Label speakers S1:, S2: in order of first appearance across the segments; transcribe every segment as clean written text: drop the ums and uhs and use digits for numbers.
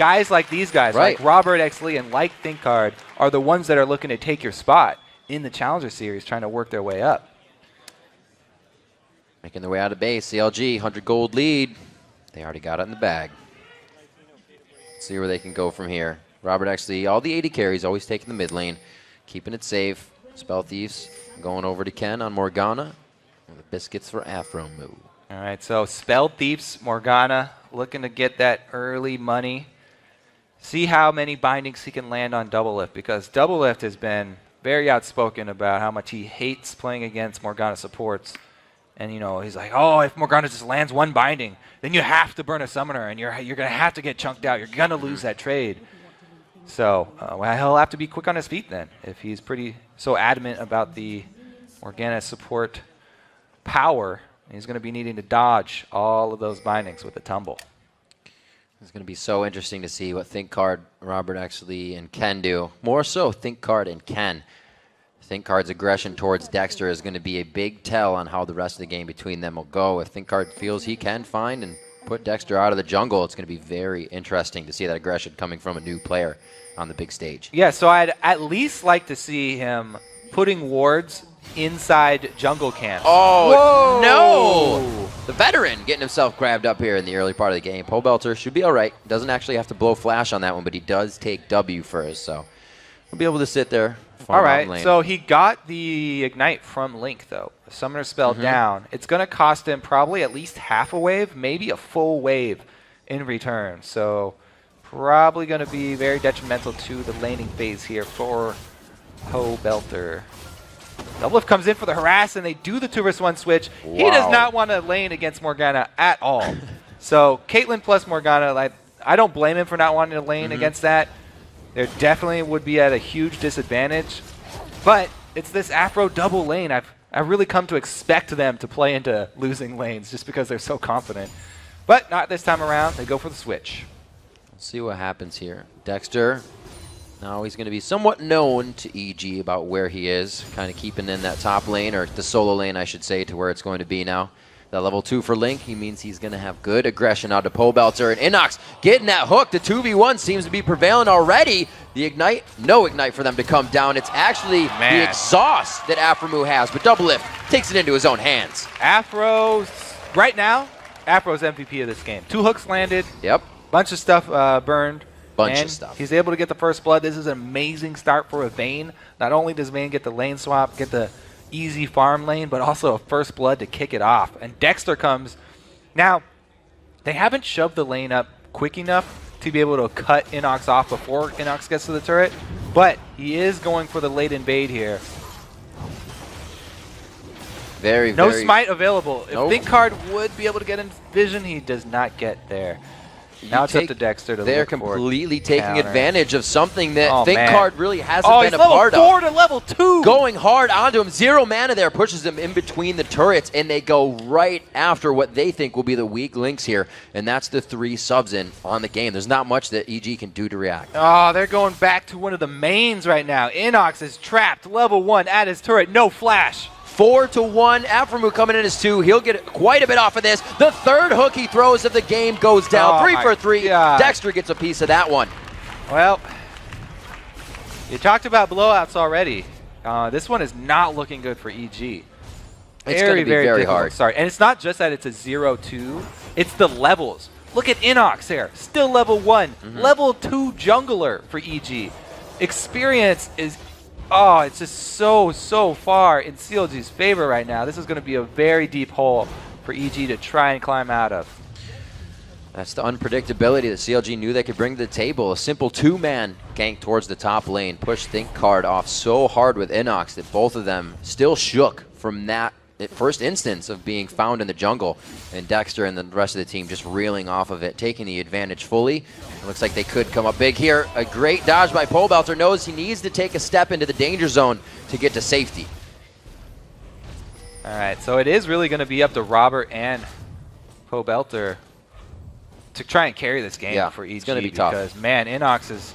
S1: guys like these guys, like Robert X. Lee and like ThinkCard, are the ones that are looking to take your spot in the Challenger Series, trying to work their way up.
S2: Making their way out of base. CLG, 100 gold lead. They already got it in the bag. Let's see where they can go from here. Robert X. Lee, all the 80 carries, always taking the mid lane, keeping it safe. Spell Thieves going over to Ken on Morgana. And the biscuits for Afromu.
S1: All right, so Spell Thieves, Morgana, looking to get that early money. See how many bindings he can land on Doublelift, because Doublelift has been very outspoken about how much he hates playing against Morgana supports. And, you know, he's like, oh, if Morgana just lands one binding, then you have to burn a summoner, and you're going to have to get chunked out. You're going to lose that trade. So well, he'll have to be quick on his feet then if he's so adamant about the Morgana support power. He's going to be needing to dodge all of those bindings with the tumble.
S2: It's going to be so interesting to see what ThinkCard, Robert X. Lee, and Ken do. More so ThinkCard and Ken. ThinkCard's aggression towards Dexter is going to be a big tell on how the rest of the game between them will go. If ThinkCard feels he can find and put Dexter out of the jungle, it's going to be very interesting to see that aggression coming from a new player on the big stage.
S1: Yeah, so I'd at least like to see him putting wards inside jungle camps.
S2: Oh, no! The veteran getting himself grabbed up here in the early part of the game. Pobelter should be all right. Doesn't actually have to blow flash on that one, but he does take W first, so we'll be able to sit there.
S1: All right, so he got the Ignite from Link, though. The Summoner spell down. It's going to cost him probably at least half a wave, maybe a full wave in return. So probably going to be very detrimental to the laning phase here for Pobelter. Doublelift comes in for the harass, and they do the 2-1 switch. Wow. He does not want to lane against Morgana at all. So Caitlyn plus Morgana, like, I don't blame him for not wanting to lane against that. There definitely would be at a huge disadvantage. But it's this Afro double lane. I've really come to expect them to play into losing lanes just because they're so confident. But not this time around. They go for the switch.
S2: Let's see what happens here. Dexter, now he's going to be somewhat known to EG about where he is, kind of keeping in that top lane, or the solo lane, I should say, to where it's going to be now. That level 2 for Link, he means he's going to have good aggression out of Pobelter. And Inox getting that hook. The 2v1 seems to be prevailing already. The Ignite, no Ignite for them to come down. It's actually the exhaust that Afromu has, but Doublelift takes it into his own hands.
S1: Right now, Afro's MVP of this game. 2 hooks landed.
S2: Yep.
S1: Bunch of stuff burned.
S2: Bunch of stuff.
S1: He's able to get the first blood. This is an amazing start for a Vayne. Not only does Vayne get the lane swap, get the easy farm lane, but also a first blood to kick it off. And Dexter comes. Now, they haven't shoved the lane up quick enough to be able to cut Inox off before Inox gets to the turret, but he is going for the late invade here. No smite available. If ThinkCard would be able to get in vision, he does not get there. Now it's up to Dexter to
S2: They're completely taking advantage of something that ThinkCard really hasn't been a
S1: he's
S2: part of.
S1: level 4 to level 2.
S2: Going hard onto him. 0 mana there pushes him in between the turrets, and they go right after what they think will be the weak links here, and that's the 3 subs in on the game. There's not much that EG can do to react.
S1: Oh, they're going back to one of the mains right now. Inox is trapped, level 1 at his turret, no flash.
S2: 4-1. Afromu coming in as 2. He'll get quite a bit off of this. The 3rd hook he throws of the game goes down. 3 for 3. God. Dexter gets a piece of that one.
S1: Well, you talked about blowouts already. This one is not looking good for EG.
S2: It's going to be very hard.
S1: Sorry, and it's not just that it's a 0-2. It's the levels. Look at Inox here. Still level 1. Level 2 jungler for EG. Experience is... Oh, it's just so far in CLG's favor right now. This is going to be a very deep hole for EG to try and climb out of.
S2: That's the unpredictability that CLG knew they could bring to the table. A simple 2-man gank towards the top lane. Push ThinkCard off so hard with Inox that both of them still shook from that first instance of being found in the jungle. And Dexter and the rest of the team just reeling off of it, taking the advantage fully. It looks like they could come up big here. A great dodge by Pobelter. Knows he needs to take a step into the danger zone to get to safety.
S1: All right, so it is really going to be up to Robert and Pobelter to try and carry this game for EG.
S2: It's going to be tough.
S1: Because, man, Inox is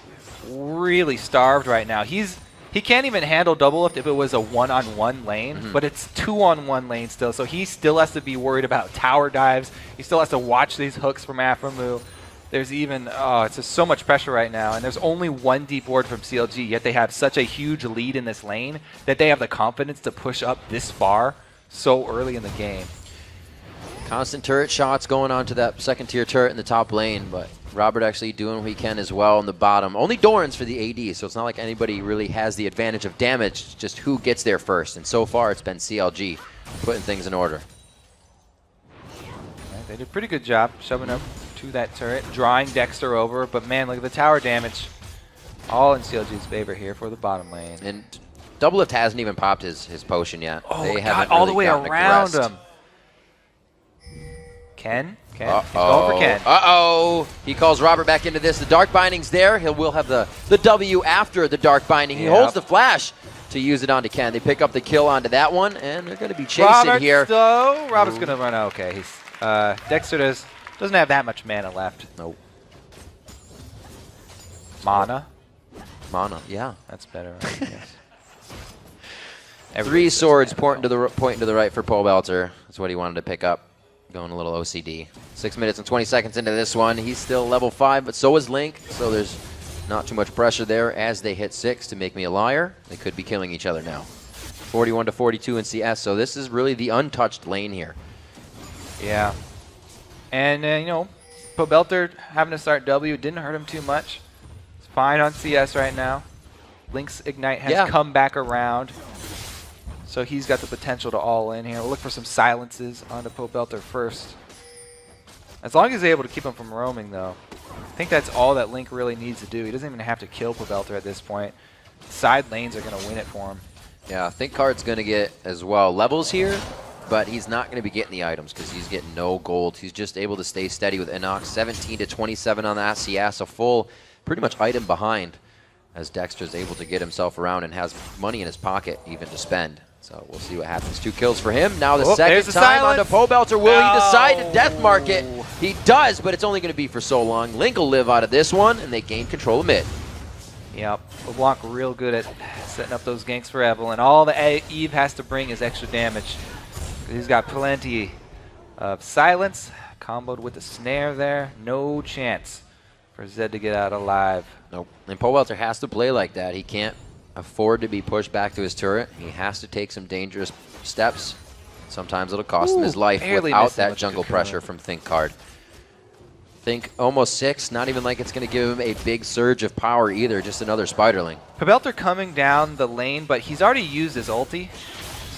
S1: really starved right now. He can't even handle Doublelift if it was a 1-on-1 lane, but it's 2-on-1 lane still, so he still has to be worried about tower dives. He still has to watch these hooks from Afromu. There's even, oh, it's just so much pressure right now, and there's only one deep ward from CLG, yet they have such a huge lead in this lane that they have the confidence to push up this far so early in the game.
S2: Constant turret shots going on to that second tier turret in the top lane, but Robert actually doing what he can as well in the bottom. Only Doran's for the AD, so it's not like anybody really has the advantage of damage, it's just who gets there first, and so far it's been CLG putting things in order.
S1: Right, they did a pretty good job shoving up to that turret, drawing Dexter over, but man, look at the tower damage. All in CLG's favor here for the bottom lane.
S2: And Doublelift hasn't even popped his potion yet.
S1: Oh,
S2: they
S1: got all the way around him. Ken? He's going for Ken.
S2: Uh-oh. He calls Robert back into this. The Dark Binding's there. He will have the W after the Dark Binding. He holds the flash to use it onto Ken. They pick up the kill onto that one, and they're going to be chasing here.
S1: Robert's going to run. Okay, he's Dexter doesn't have that much mana left.
S2: Nope.
S1: Mana,
S2: yeah.
S1: that's better. Yes.
S2: 3 swords pointing to the right for Pole Belter. That's what he wanted to pick up. Going a little OCD. 6 minutes and 20 seconds into this one. He's still level 5, but so is Link. So there's not too much pressure there as they hit 6 to make me a liar. They could be killing each other now. 41 to 42 in CS. So this is really the untouched lane here.
S1: Yeah. And, you know, Pobelter having to start W didn't hurt him too much. It's fine on CS right now. Link's Ignite has come back around. So he's got the potential to all in here. We'll look for some silences onto Pobelter first. As long as he's able to keep him from roaming, though. I think that's all that Link really needs to do. He doesn't even have to kill Pobelter at this point. Side lanes are going to win it for him.
S2: Yeah, I think Card's going to get, as well, levels here. But he's not going to be getting the items because he's getting no gold. He's just able to stay steady with Inox. 17 to 27 on the SCS. A full, pretty much item behind as Dexter's able to get himself around and has money in his pocket even to spend. So we'll see what happens. 2 kills for him. Now the second time onto Pobelter. Will he decide to death mark it? He does, but it's only going to be for so long. Link will live out of this one, and they gain control of mid.
S1: Yep. LeBlanc real good at setting up those ganks for Evelyn. All the Eve has to bring is extra damage. He's got plenty of silence. Comboed with the snare there. No chance for Zed to get out alive.
S2: Nope. And Pobelter has to play like that. He can't afford to be pushed back to his turret. He has to take some dangerous steps. Sometimes it'll cost him his life without that jungle pressure from Think Card. Think almost 6, not even like it's going to give him a big surge of power either, just another Spiderling.
S1: Pobelter coming down the lane, but he's already used his ulti.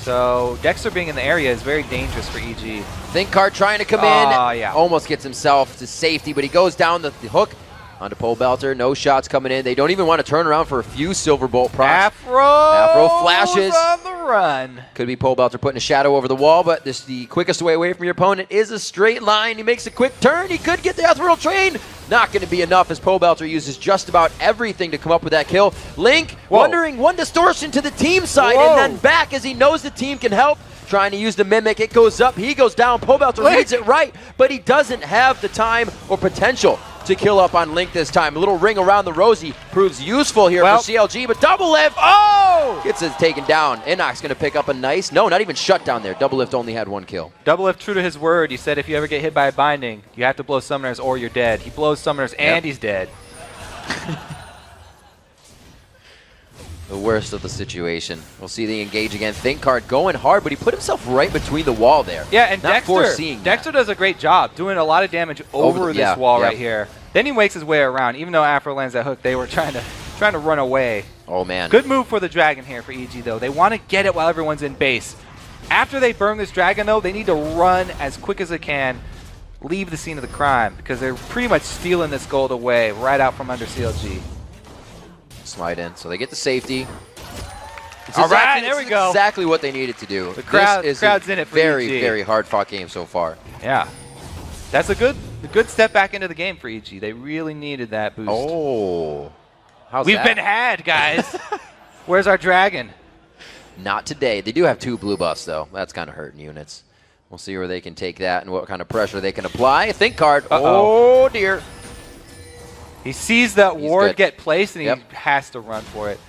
S1: So Dexter being in the area is very dangerous for EG.
S2: Think Card trying to come in, almost gets himself to safety, but he goes down the hook. Onto Pobelter, no shots coming in. They don't even want to turn around for a few Silverbolt procs. Afro flashes.
S1: On the run.
S2: Could be Pobelter putting a shadow over the wall, but the quickest way away from your opponent is a straight line. He makes a quick turn. He could get the Ethereal Train. Not going to be enough as Pobelter uses just about everything to come up with that kill. Link wondering one distortion to the team side and then back as he knows the team can help. Trying to use the Mimic. It goes up. He goes down. Pobelter reads it right, but he doesn't have the time or potential to kill up on Link this time. A little ring around the Rosie proves useful here for CLG, but Doublelift, gets it taken down. Inox going to pick up a nice, not even shut down there. Doublelift only had 1 kill.
S1: Doublelift, true to his word, he said if you ever get hit by a binding, you have to blow summoners or you're dead. He blows summoners and he's dead.
S2: The worst of the situation. We'll see the engage again. Think Card going hard, but he put himself right between the wall there.
S1: Yeah, and Dexter does a great job doing a lot of damage over this wall right here. Then he makes his way around. Even though Afro lands that hook, they were trying to run away.
S2: Oh, man.
S1: Good move for the Dragon here for EG, though. They want to get it while everyone's in base. After they burn this Dragon, though, they need to run as quick as they can, leave the scene of the crime, because they're pretty much stealing this gold away right out from under CLG.
S2: Slide in. So they get the safety.
S1: All right, there we go.
S2: Exactly what they needed to do.
S1: The crowd's in it for
S2: very,
S1: EG.
S2: very hard-fought game so far.
S1: Yeah. That's a good step back into the game for EG. They really needed that boost.
S2: Oh.
S1: We've been had, guys. Where's our Dragon?
S2: Not today. They do have 2 blue buffs, though. That's kind of hurting units. We'll see where they can take that and what kind of pressure they can apply. Think Card. Oh, dear.
S1: He sees that ward get placed, and he has to run for it.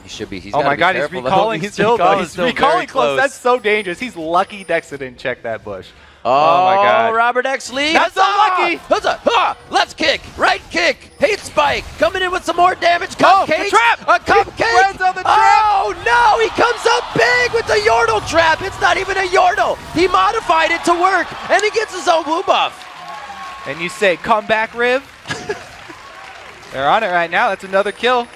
S2: He should be. He's
S1: oh my God, he's recalling still, though. He's recalling close. That's so dangerous. He's lucky Dexter didn't check that bush.
S2: Oh,
S1: my God.
S2: Robert X. Lee.
S1: That's unlucky.
S2: Huzzah! Left kick, right kick, hate spike, coming in with some more damage.
S1: Oh, the
S2: Cupcake.
S1: trap.
S2: A cupcake.
S1: Runs on the trap.
S2: Oh, no, he comes up big with the Yordle trap. It's not even a Yordle. He modified it to work, and he gets his own blue buff.
S1: And you say, come back, Riv. They're on it right now. That's another kill.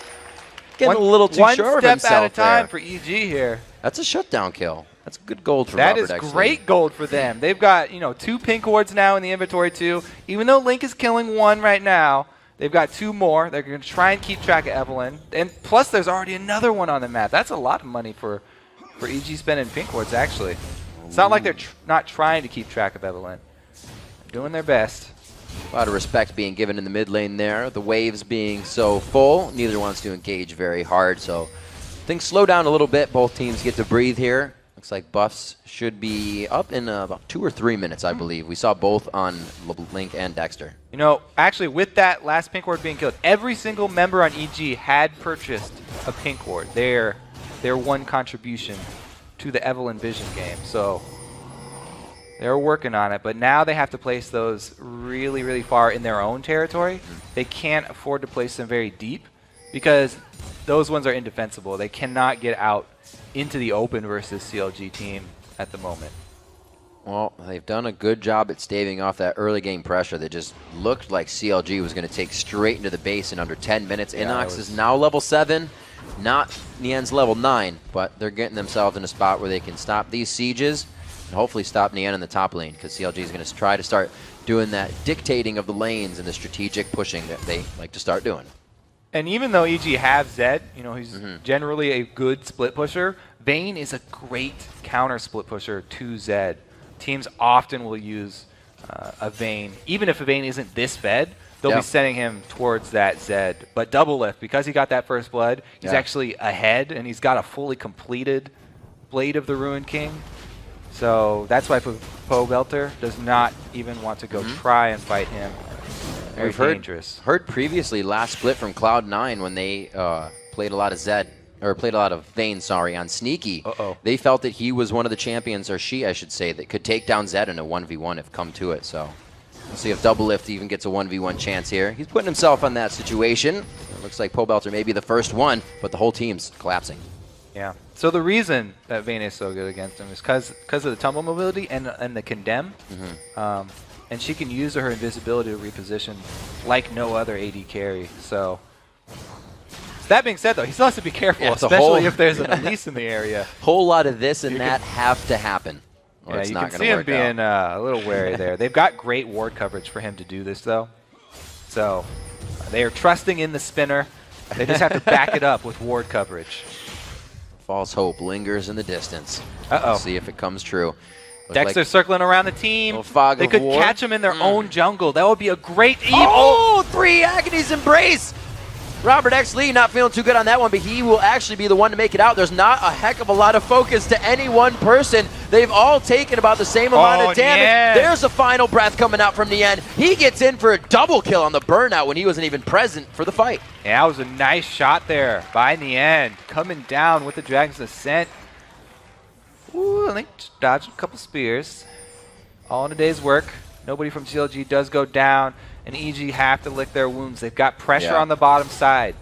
S2: Getting a little too sure of
S1: One step
S2: himself
S1: at a time
S2: there.
S1: for EG here.
S2: That's a shutdown kill. That's good gold for
S1: That
S2: Robert
S1: is
S2: X. Lee.
S1: great gold for them. They've got, 2 pink wards now in the inventory too. Even though Link is killing 1 right now, they've got 2 more. They're going to try and keep track of Evelyn. And plus there's already another one on the map. That's a lot of money for EG spending pink wards actually. It's not like they're not trying to keep track of Evelyn. They're doing their best.
S2: A lot of respect being given in the mid lane there. The waves being so full, neither wants to engage very hard. So things slow down a little bit. Both teams get to breathe here. Looks like buffs should be up in about 2 or 3 minutes, I believe. We saw both on Link and Dexter.
S1: Actually with that last pink ward being killed, every single member on EG had purchased a pink ward. Their one contribution to the Evelyn Vision game. So they're working on it, but now they have to place those really, really far in their own territory. They can't afford to place them very deep because those ones are indefensible. They cannot get out into the open versus CLG team at the moment.
S2: Well, they've done a good job at staving off that early game pressure that just looked like CLG was going to take straight into the base in under 10 minutes.
S1: Yeah,
S2: Inox is now level 7, not Nian's level 9, but they're getting themselves in a spot where they can stop these sieges and hopefully stop Nian in the top lane, because CLG is going to try to start doing that dictating of the lanes and the strategic pushing that they like to start doing.
S1: And even though EG have Zed, he's generally a good split pusher, Vayne is a great counter split pusher to Zed. Teams often will use a Vayne. Even if a Vayne isn't this fed, they'll be sending him towards that Zed. But Double Lift, because he got that first blood, he's actually ahead, and he's got a fully completed Blade of the Ruined King. So that's why Pobelter does not even want to go try and fight him. Very dangerous.
S2: Heard previously last split from Cloud9 when they played a lot of Zed, or played a lot of Vayne, sorry, on Sneaky. They felt that he was one of the champions, or she, I should say, that could take down Zed in a 1v1 if come to it. So we'll see if Double Lift even gets a 1v1 chance here. He's putting himself on that situation. It looks like Pobelter may be the first one, but the whole team's collapsing.
S1: Yeah. So the reason that Vayne is so good against him is because of the tumble mobility and the condemn. And she can use her invisibility to reposition like no other AD carry. So that being said, though, he still has to be careful, especially if there's an Elise in the area.
S2: Whole lot of this and that have to happen, or it's not going to work out.
S1: You can see him being a little wary there. They've got great ward coverage for him to do this, though. So they are trusting in the spinner. They just have to back it up with ward coverage.
S2: False hope lingers in the distance. We'll see if it comes true.
S1: Dexter's circling around the team.
S2: They
S1: could catch him in their own jungle. That would be a great Eve.
S2: Oh, 3 Agony's Embrace. Robert X. Lee not feeling too good on that one, but he will actually be the one to make it out. There's not a heck of a lot of focus to any one person. They've all taken about the same amount of damage.
S1: Nian.
S2: There's a final breath coming out from Nian. He gets in for a double kill on the burnout when he wasn't even present for the fight.
S1: Yeah, that was a nice shot there by Nian. Coming down with the Dragon's Ascent. Ooh, I think dodged a couple spears. All in a day's work. Nobody from CLG does go down, and EG have to lick their wounds. They've got pressure on the bottom side.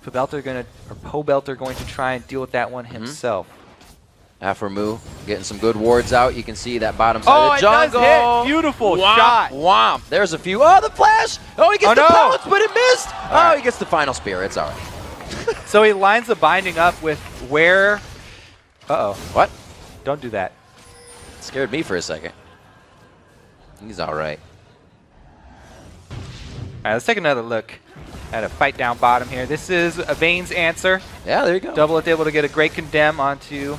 S1: Pobelter going to try and deal with that one himself.
S2: Aphromoo getting some good wards out. You can see that bottom side of the jungle.
S1: It does hit. Beautiful shot.
S2: Womp. There's a few. Oh, the flash. Oh, he gets the pounce, but it missed. Oh, he gets the final spear. It's all right.
S1: So he lines the binding up with where... Uh-oh.
S2: What?
S1: Don't do that.
S2: Scared me for a second. He's all right.
S1: All right, let's take another look at a fight down bottom here. This is a Vayne's answer.
S2: Yeah, there you go.
S1: Double Lift able to get a great condemn onto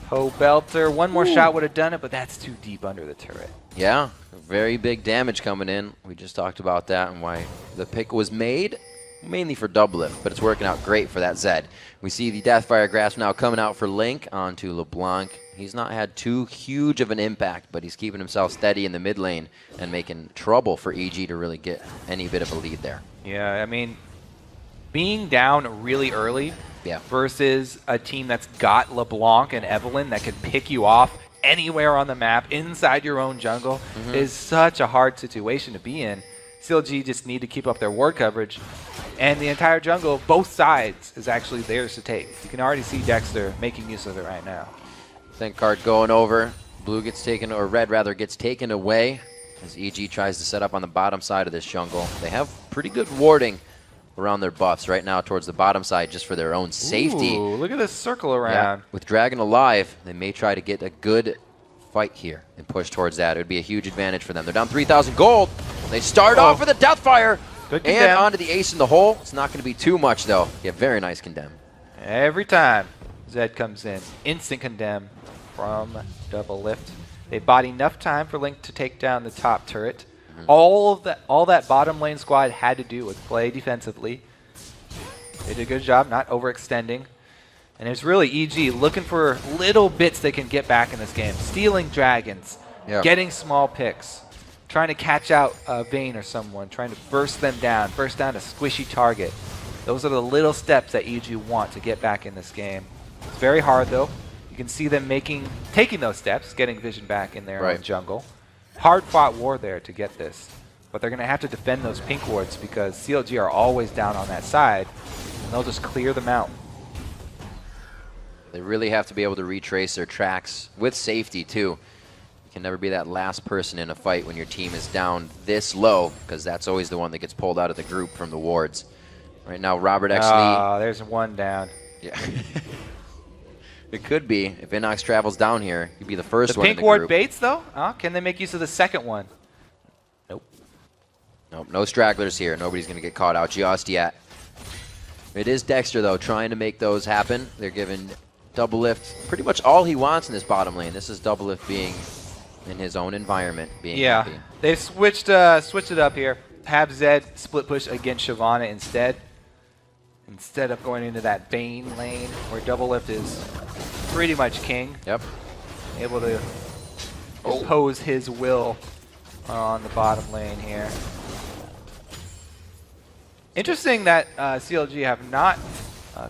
S1: Pobelter. One more shot would have done it, but that's too deep under the turret.
S2: Yeah, very big damage coming in. We just talked about that and why the pick was made, mainly for Double Lift, but it's working out great for that Zed. We see the Deathfire Grasp now coming out for Link onto LeBlanc. He's not had too huge of an impact, but he's keeping himself steady in the mid lane and making trouble for EG to really get any bit of a lead there.
S1: Yeah, I mean, being down really early versus a team that's got LeBlanc and Evelyn that can pick you off anywhere on the map, inside your own jungle, is such a hard situation to be in. clg just need to keep up their ward coverage, and the entire jungle, both sides, is actually theirs to take. You can already see Dexter making use of it right now.
S2: Think card going over. Blue gets taken, or red rather, gets taken away as EG tries to set up on the bottom side of this jungle. They have pretty good warding around their buffs right now towards the bottom side just for their own safety.
S1: Ooh, look at this circle around.
S2: Yeah. With Dragon alive, they may try to get a good fight here and push towards that. It would be a huge advantage for them. They're down 3,000 gold. They start off with a Deathfire.
S1: Good
S2: and
S1: condemn.
S2: onto the ace in the hole. It's not going to be too much, though. Yeah, very nice condemn.
S1: Every time Zed comes in, instant condemn from Double Lift. They bought enough time for Link to take down the top turret. All that bottom lane squad had to do was play defensively. They did a good job not overextending. And it's really EG looking for little bits they can get back in this game. Stealing dragons, getting small picks, trying to catch out Vayne or someone, trying to burst them down, burst down a squishy target. Those are the little steps that EG want to get back in this game. It's very hard though. You can see them taking those steps, getting vision back in their own jungle. Hard fought war there to get this. But they're going to have to defend those pink wards because clg are always down on that side. And they'll just clear them out.
S2: They really have to be able to retrace their tracks with safety, too. You can never be that last person in a fight when your team is down this low, because that's always the one that gets pulled out of the group from the wards. Right now, Robert X. Lee.
S1: Oh, there's one down.
S2: Yeah. It could be. If Inox travels down here, he'd be the first one in the
S1: pink ward
S2: group.
S1: baits, though? Can they make use of the second one? Nope.
S2: Nope, no stragglers here. Nobody's going to get caught out just yet. It is Dexter, though, trying to make those happen. They're giving Double Lift pretty much all he wants in this bottom lane. This is Double Lift being in his own environment, being happy.
S1: They've switched it up here. Have Zed split push against Shyvana instead of going into that Vayne lane where Double Lift is pretty much king.
S2: Yep.
S1: Able to impose his will on the bottom lane here. Interesting that clg have not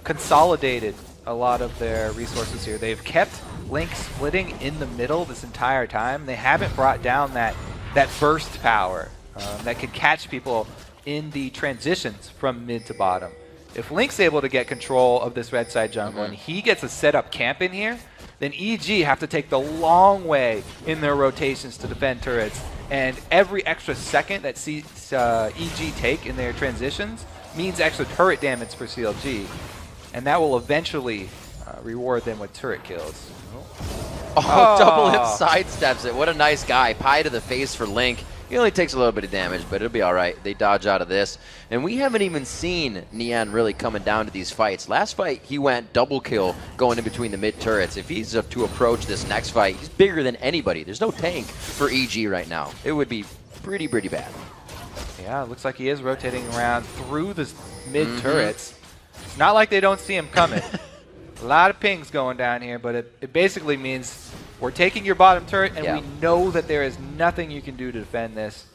S1: consolidated a lot of their resources here. They've kept Link splitting in the middle this entire time. They haven't brought down that burst power that could catch people in the transitions from mid to bottom. If Link's able to get control of this red side jungle and he gets a set up camp in here, then EG have to take the long way in their rotations to defend turrets. And every extra second that EG take in their transitions means extra turret damage for clg. And that will eventually reward them with turret kills.
S2: Oh, Double Lift sidesteps it. What a nice guy. Pie to the face for Link. He only takes a little bit of damage, but it'll be all right. They dodge out of this. And we haven't even seen Nian really coming down to these fights. Last fight, he went double kill going in between the mid turrets. If he's to approach this next fight, he's bigger than anybody. There's no tank for EG right now. It would be pretty bad.
S1: Yeah, it looks like he is rotating around through the mid turrets. It's not like they don't see him coming. A lot of pings going down here, but it basically means we're taking your bottom turret, and we know that there is nothing you can do to defend this.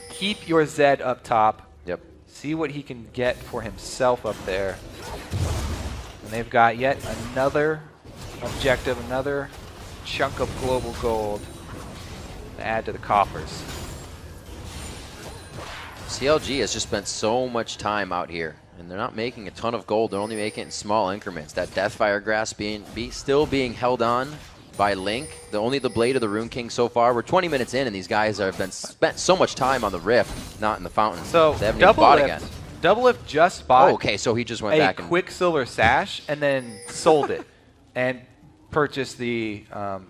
S1: Keep your Zed up top.
S2: Yep.
S1: See what he can get for himself up there. And they've got yet another objective, another chunk of global gold to add to the coffers.
S2: clg has just spent so much time out here, and they're not making a ton of gold. They're only making it in small increments. That Deathfire Grasp still being held on by Link. Only the Blade of the Rune King so far. We're 20 minutes in, and these guys have spent so much time on the Rift, not in the Fountain.
S1: So
S2: they haven't even bought again.
S1: Double Lift just bought
S2: okay, so he just went back and
S1: Quicksilver Sash and then sold it and purchased the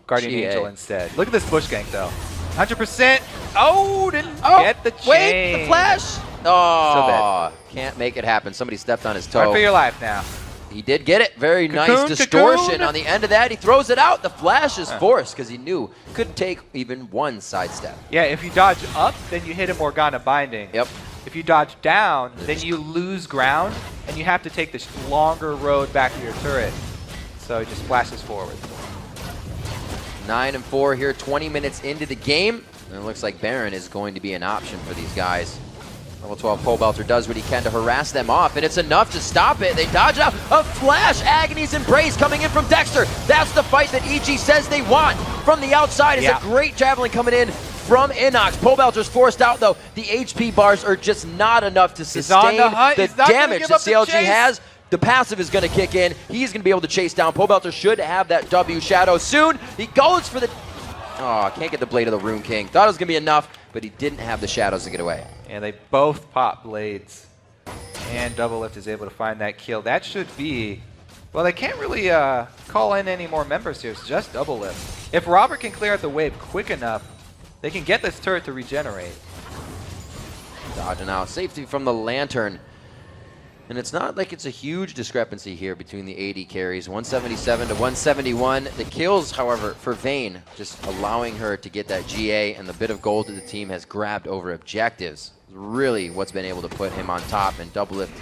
S1: Guardian Angel instead. Look at this push gank, though. 100%. Oh, didn't get the chain.
S2: Wait, the flash. Oh,
S1: so bad.
S2: Can't make it happen. Somebody stepped on his toe.
S1: Run for your life now.
S2: He did get it. Very nice distortion on the end of that. He throws it out. The flash is forced because he knew could take even one sidestep.
S1: Yeah, if you dodge up, then you hit a Morgana Binding.
S2: Yep.
S1: If you dodge down, then you lose ground, and you have to take this longer road back to your turret. So he just flashes forward.
S2: 9-4 here, 20 minutes into the game. And it looks like Baron is going to be an option for these guys. Level 12 Pole Belter does what he can to harass them off, and it's enough to stop it. They dodge out. A flash, Agony's Embrace coming in from Dexter. That's the fight that EG says they want. From the outside is a great javelin coming in from Inox. Pole Belter's forced out though. The HP bars are just not enough to sustain the damage that CLG has. The passive is going to kick in. He's going to be able to chase down. Pole Belter should have that W shadow soon. He goes for the... Oh, can't get the Blade of the Rune King. Thought it was going to be enough, but he didn't have the shadows to get away.
S1: And they both pop blades. And Double Lift is able to find that kill. That should be... Well, they can't really call in any more members here. It's just Double Lift. If Robert can clear out the wave quick enough, they can get this turret to regenerate.
S2: Dodging out. Safety from the Lantern. And it's not like it's a huge discrepancy here between the AD carries. 177 to 171. The kills, however, for Vayne, just allowing her to get that GA and the bit of gold that the team has grabbed over objectives. Really what's been able to put him on top, and Double Lift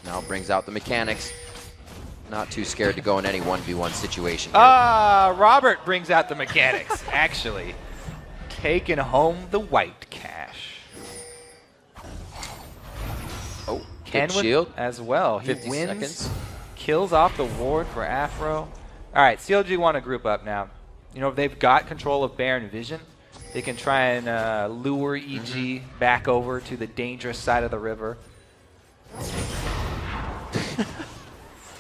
S2: now brings out the mechanics. Not too scared to go in any 1v1 situation here.
S1: Robert brings out the mechanics, actually. Taking home the white cash.
S2: Oh,
S1: Ken
S2: good shield
S1: as well. He
S2: 50
S1: wins,
S2: seconds.
S1: Kills off the ward for Afro. All right, CLG want to group up now. You know, if they've got control of Baron Vision, they can try and lure EG back over to the dangerous side of the river.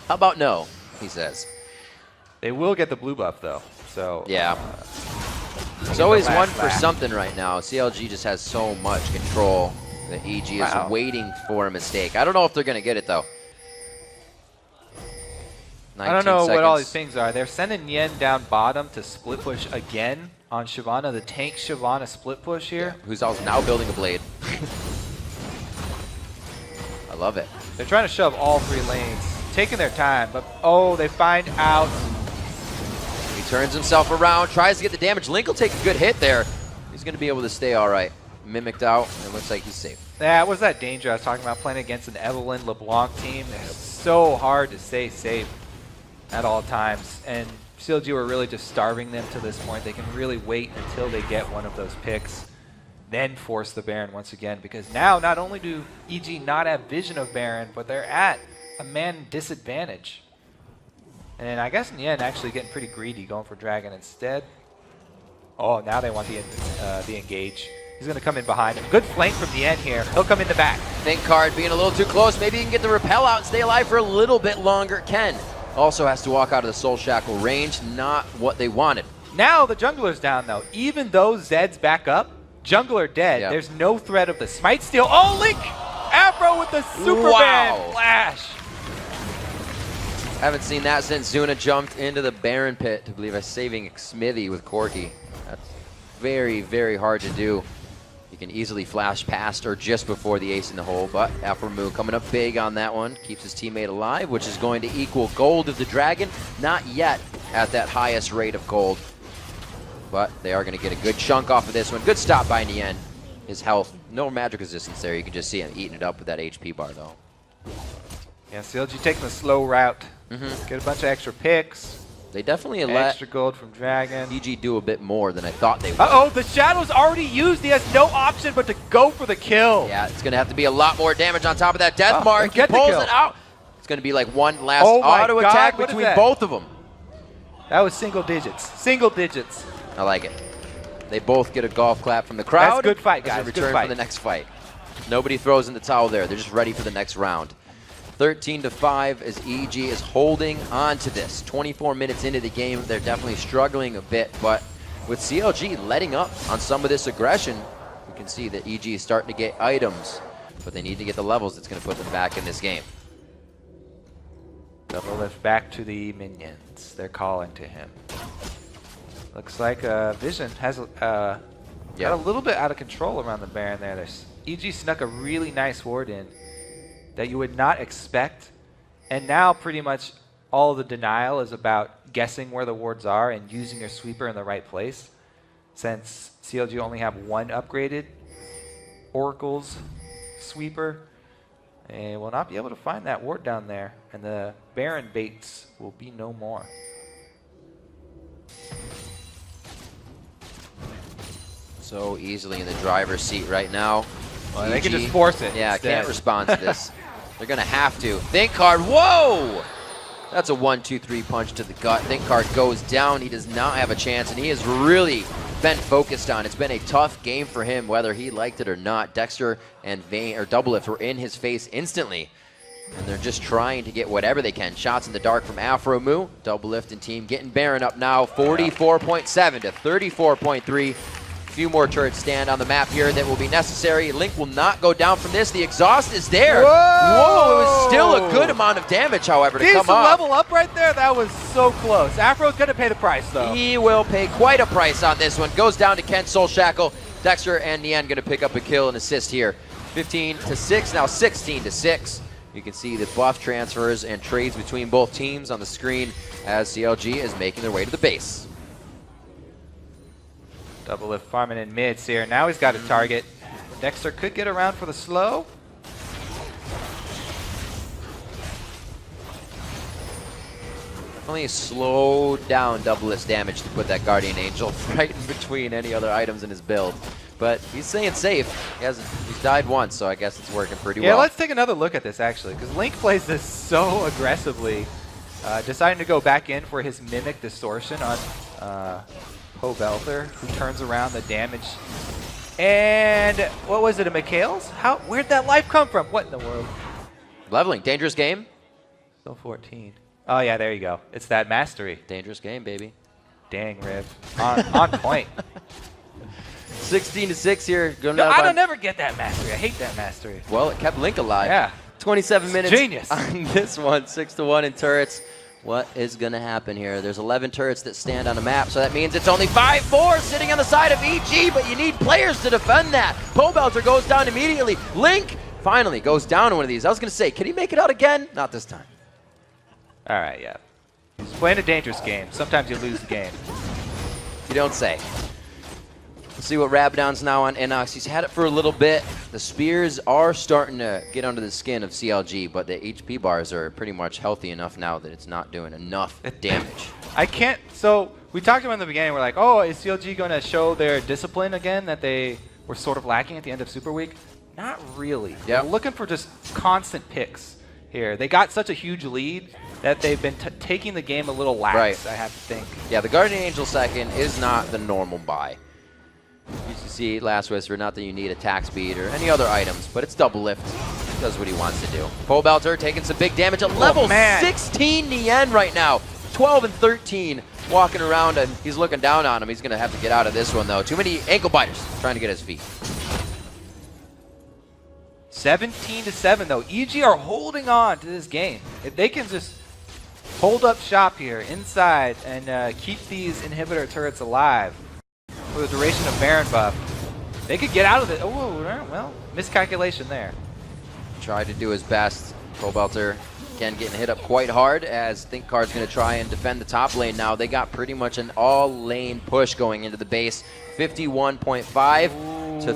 S2: How about no, he says.
S1: They will get the blue buff, though. So
S2: yeah. There's always one for something right now. CLG just has so much control that EG is waiting for a mistake. I don't know if they're going to get it, though.
S1: I don't know what all these things are. They're sending Yen down bottom to split push again on Shyvana. The tank Shyvana split push here.
S2: Yeah, who's also now building a blade. I love it.
S1: They're trying to shove all three lanes. Taking their time, but oh, they find out.
S2: He turns himself around, tries to get the damage. Link will take a good hit there. He's going to be able to stay all right. Mimicked out, and it looks like he's safe.
S1: Yeah, it was that danger I was talking about, playing against an Evelyn LeBlanc team. It's so hard to stay safe at all times, and CLG were really just starving them to this point. They can really wait until they get one of those picks, then force the Baron once again, because now not only do EG not have vision of Baron, but they're at a man disadvantage. And I guess Nien actually getting pretty greedy, going for Dragon instead. Oh, now they want the engage. He's going to come in behind him. Good flank from Nien here. He'll come in the back.
S2: Think card being a little too close. Maybe he can get the repel out and stay alive for a little bit longer. Ken also has to walk out of the Soul Shackle range. Not what they wanted.
S1: Now the jungler's down, though. Even though Zed's back up, jungler dead. Yep. There's no threat of the smite steal. Oh, Link! Afro with the Superman flash.
S2: Haven't seen that since Zuna jumped into the Baron pit to believe saving Smithy with Corki. That's very, very hard to do. You can easily flash past or just before the ace in the hole, but Afro coming up big on that one. Keeps his teammate alive, which is going to equal gold of the Dragon. Not yet at that highest rate of gold, but they are going to get a good chunk off of this one. Good stop by Nien. His health, no magic resistance there. You can just see him eating it up with that HP bar, though.
S1: Yeah, CLG taking the slow route. Get a bunch of extra picks.
S2: They definitely let
S1: extra gold from Dragon.
S2: EG do a bit more than I thought they would.
S1: Uh-oh, the Shadow's already used. He has no option but to go for the kill.
S2: Yeah, it's going to have to be a lot more damage on top of that death mark. He pulls it out. It's going to be like one last auto attack between both of them.
S1: That was single digits. Single digits.
S2: I like it. They both get a golf clap from the crowd.
S1: That's a good fight, guys.
S2: Return for the next fight. Nobody throws in the towel there. They're just ready for the next round. 13-5 as EG is holding on to this. 24 minutes into the game, they're definitely struggling a bit, but with CLG letting up on some of this aggression, we can see that EG is starting to get items, but they need to get the levels that's going to put them back in this game.
S1: Double lift back to the minions. They're calling to him. Looks like Vision has got a little bit out of control around the Baron there. EG snuck a really nice ward in that you would not expect. And now pretty much all the denial is about guessing where the wards are and using your sweeper in the right place. Since CLG only have one upgraded Oracle's sweeper, and will not be able to find that ward down there. And the Baron baits will be no more.
S2: So easily in the driver's seat right now.
S1: Well, they can just force it.
S2: Yeah,
S1: instead.
S2: can't respond to this. They're going to have to. Think hard. Whoa! That's a 1-2-3 punch to the gut. Think hard goes down. He does not have a chance, and he has really been focused on. It's been a tough game for him, whether he liked it or not. Dexter and Vayne, or Doublelift, were in his face instantly, and they're just trying to get whatever they can. Shots in the dark from Afro Moo. Doublelift and team getting Baron up now, 44.7 to 34.3. A few more turrets stand on the map here that will be necessary. Link will not go down from this. The exhaust is there. Whoa! It was still a good amount of damage, however, to come up.
S1: Level up right there. That was so close. Afro's going to pay the price, though.
S2: He will pay quite a price on this one. Goes down to Kent Soul Shackle. Dexter and Nian going to pick up a kill and assist here. 15-6, now 16-6. You can see the buff transfers and trades between both teams on the screen as CLG is making their way to the base.
S1: Doublelift farming in mids here. Now he's got a target. Dexter could get around for the slow.
S2: Definitely slow down Doublelift's damage to put that Guardian Angel right in between any other items in his build. But he's staying safe. He's died once, so I guess it's working pretty well.
S1: Yeah, let's take another look at this, actually, because Link plays this so aggressively. Deciding to go back in for his Mimic Distortion on Pobelter, who turns around the damage. And what was it, a Mikhail's? Where'd that life come from? What in the world?
S2: Leveling, dangerous game.
S1: Still 14. Oh yeah, there you go. It's that mastery.
S2: Dangerous game, baby.
S1: Dang, Riv. On point.
S2: 16-6 here.
S1: I don't never get that mastery. I hate that mastery.
S2: Well, it kept Link alive.
S1: Yeah.
S2: 27 minutes
S1: Genius.
S2: on this one. 6-1 in turrets. What is going to happen here? There's 11 turrets that stand on the map, so that means it's only 5-4 sitting on the side of EG, but you need players to defend that. Pobelter goes down immediately. Link finally goes down to one of these. I was going to say, can he make it out again? Not this time.
S1: All right, yeah. He's playing a dangerous game. Sometimes you lose the game.
S2: You don't say. Let's see what Rabadon's now on Inox. He's had it for a little bit. The spears are starting to get under the skin of CLG, but the HP bars are pretty much healthy enough now that it's not doing enough damage.
S1: I can't. So we talked about in the beginning. We're like, oh, is CLG going to show their discipline again that they were sort of lacking at the end of Super Week? Not really.
S2: Yep.
S1: They're looking for just constant picks here. They got such a huge lead that they've been taking the game a little lax,
S2: right.
S1: I have to think.
S2: Yeah, the Guardian Angel second is not the normal buy. You used to see last Whisper, not that you need attack speed or any other items, but it's Doublelift. He does what he wants to do. Pobelter taking some big damage at level 16 Nian right now. 12 and 13 walking around, and he's looking down on him. He's going to have to get out of this one, though. Too many ankle biters trying to get his feet.
S1: 17-7, though. EG are holding on to this game. If they can just hold up shop here inside and keep these inhibitor turrets alive for the duration of Baron buff, they could get out of it. Oh, well, miscalculation there.
S2: Tried to do his best. Pobelter, again, getting hit up quite hard as Thinkcard's going to try and defend the top lane now. They got pretty much an all-lane push going into the base. 51.5 to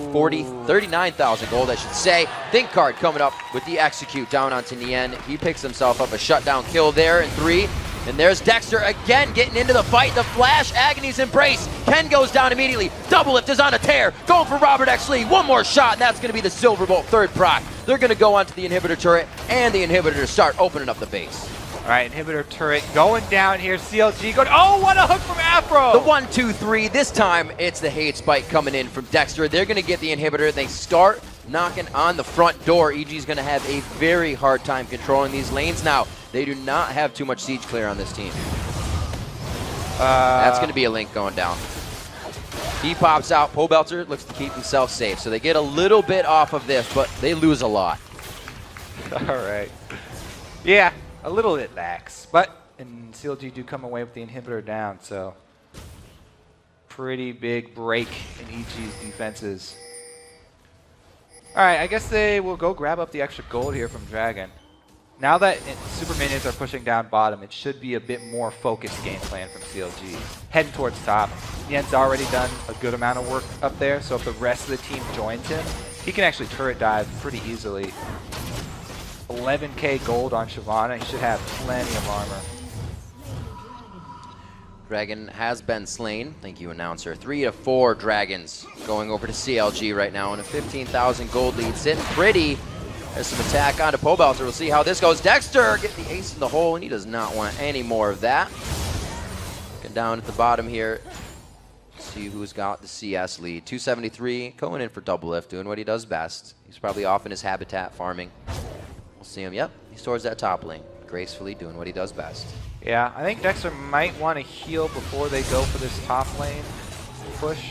S2: 39,000 gold, I should say. Thinkcard coming up with the execute down onto Nian. He picks himself up a shutdown kill there in 3. And there's Dexter again getting into the fight. The flash, Agony's embrace. Ken goes down immediately. Doublelift is on a tear. Going for Robert X. Lee. One more shot, and that's going to be the Silver Bolt third proc. They're going to go onto the inhibitor turret, and the inhibitor to start opening up the base.
S1: All right, inhibitor turret going down here. CLG going. Oh, what a hook from Afro!
S2: The 1-2-3. This time, it's the hate spike coming in from Dexter. They're going to get the inhibitor. They start knocking on the front door. EG's going to have a very hard time controlling these lanes now. They do not have too much siege clear on this team. That's going to be a Link going down. He pops out. Pobelter looks to keep himself safe. So they get a little bit off of this, but they lose a lot.
S1: All right. Yeah, a little bit lax. But and CLG do come away with the inhibitor down, so pretty big break in EG's defenses. All right, I guess they will go grab up the extra gold here from Dragon. Now that Super Minions are pushing down bottom, it should be a bit more focused game plan from CLG. Heading towards top. Yen's already done a good amount of work up there, so if the rest of the team joins him, he can actually turret dive pretty easily. 11k gold on Shyvana. He should have plenty of armor.
S2: Dragon has been slain. Thank you, announcer. 3 to 4 dragons going over to CLG right now in a 15,000 gold lead. Sitting pretty. There's some attack onto Pobelter. We'll see how this goes. Dexter getting the ace in the hole, and he does not want any more of that. Looking down at the bottom here. See who's got the CS lead. 273 going in for double lift, doing what he does best. He's probably off in his habitat farming. We'll see him. Yep, he's towards that top lane. Gracefully doing what he does best.
S1: Yeah, I think Dexter might want to heal before they go for this top lane push.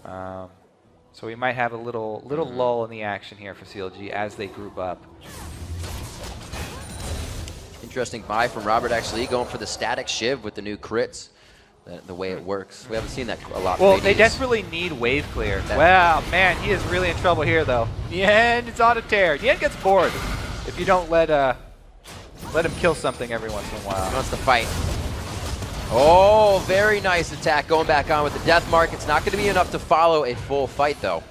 S1: So we might have a little lull in the action here for CLG as they group up.
S2: Interesting buy from Robert, actually, going for the static shiv with the new crits. The way it works. We haven't seen that a lot.
S1: Well, they desperately need wave clear. Wow, man, he is really in trouble here, though. Nien is on a tear. Nien gets bored if you don't let him kill something every once in a while.
S2: He wants to fight. Oh, very nice attack going back on with the death mark. It's not going to be enough to follow a full fight, though.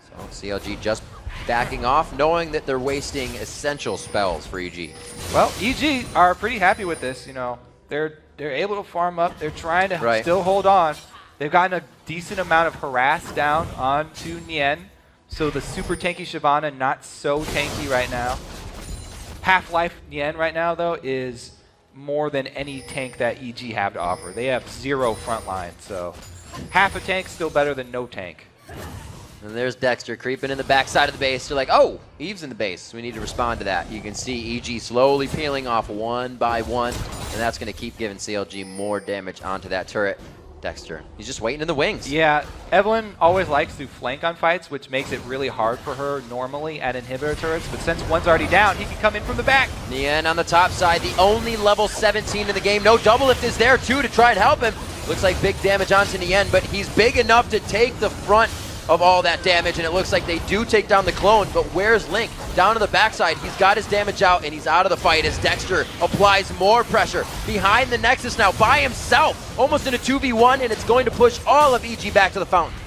S2: So CLG just backing off, knowing that they're wasting essential spells for EG.
S1: Well, EG are pretty happy with this. You know, they're able to farm up. They're trying to still hold on. They've gotten a decent amount of harass down onto Nien. So the super tanky Shyvana, not so tanky right now. Half-Life Nien right now, though, is more than any tank that EG have to offer. They have 0 frontline, so half a tank still better than no tank.
S2: And there's Dexter creeping in the backside of the base. They're like, oh, Eve's in the base. We need to respond to that. You can see EG slowly peeling off one by one, and that's going to keep giving CLG more damage onto that turret. Dexter, he's just waiting in the wings.
S1: Yeah, Evelyn always likes to flank on fights, which makes it really hard for her normally at inhibitor turrets, but since one's already down, he can come in from the back.
S2: Nien on the top side, the only level 17 in the game. No double lift is there, too, to try and help him. Looks like big damage onto Nien, but he's big enough to take the front of all that damage, and it looks like they do take down the clone, but where's Link? Down to the backside, he's got his damage out, and he's out of the fight as Dexter applies more pressure. Behind the Nexus now, by himself, almost in a 2v1, and it's going to push all of EG back to the fountain.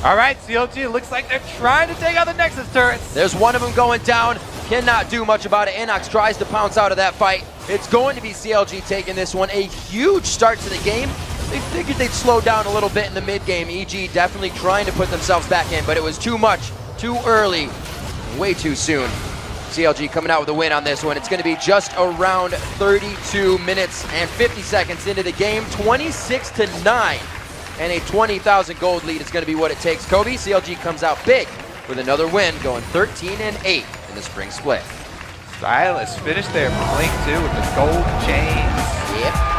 S1: All right, CLG, looks like they're trying to take out the Nexus turrets.
S2: There's one of them going down, cannot do much about it. Inox tries to pounce out of that fight. It's going to be CLG taking this one. A huge start to the game. They figured they'd slow down a little bit in the mid-game. EG definitely trying to put themselves back in, but it was too much, too early, way too soon. CLG coming out with a win on this one. It's going to be just around 32 minutes and 50 seconds into the game, 26-9, and a 20,000 gold lead is going to be what it takes. Kobe, CLG comes out big with another win, going 13-8 in the spring split.
S1: Stylish finish there from Link, too, with the gold chains.
S2: Yep.